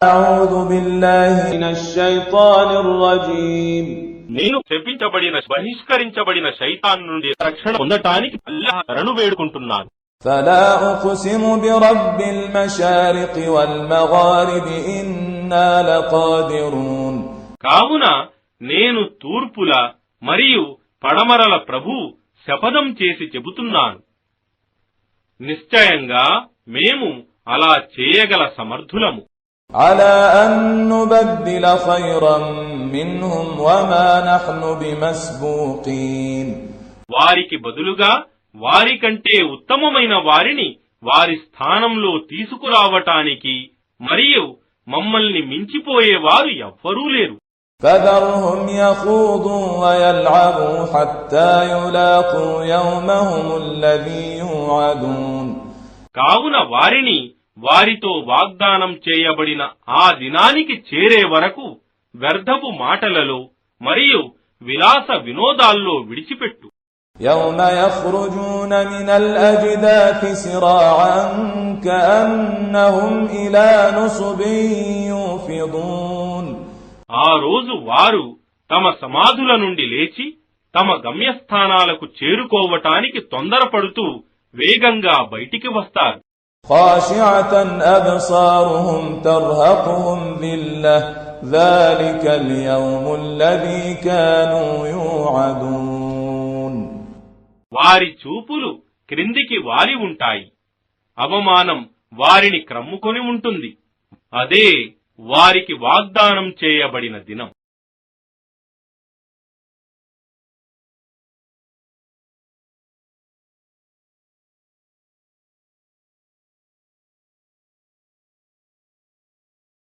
أعوذ بالله من الشيطان الرجيم నేను శపించబడిన బహిష్కరించబడిన శైతాన్ నుండి రక్షణ పొందటానికి అల్లాహ్ శరణు వేడుకుంటున్నాను. فلا أقسم برب المشارق والمغارب إنا لقادرون కావున నేను తూర్పుల మరియు పడమరల ప్రభు శపథం చేసి చెబుతున్నాను, నిశ్చయంగా మేము అలా చేయగల సమర్థులము. على أن نبدل خيرا منهم وما نحن بمسبوقين వారికి బదులుగా వారికంటే ఉత్తమమైన వారిని వారి స్థానంలో తీసుకురావటానికి మరియు మమ్మల్ని మించిపోయేవారు ఎవ్వరూ లేరు. فذرهم يخوضوا ويلعبوا حتى يلاقوا يومهم الذي يوعدون కావున వారిని వారితో వాగ్దానం చేయబడిన ఆ దినానికి చేరే వరకు వ్యర్థపు మాటలలో మరియు విలాస వినోదాల్లో విడిచిపెట్టు. يوم يخرجون من الأجداث سراعا كأنهم إلى نصب يوفضون ఆ రోజు వారు తమ సమాధుల నుండి లేచి తమ గమ్యస్థానాలకు చేరుకోవటానికి తొందరపడుతూ వేగంగా బయటికి వస్తారు. خاشعة أبصارهم ترهقهم ذلة ذلك اليوم الذي كانوا يوعدون వారి చూపులు క్రిందికి వాలి ఉంటాయి, అవమానం వారిని క్రమ్ముకొని ఉంటుంది. అదే వారికి వాగ్దానం చేయబడిన దినం.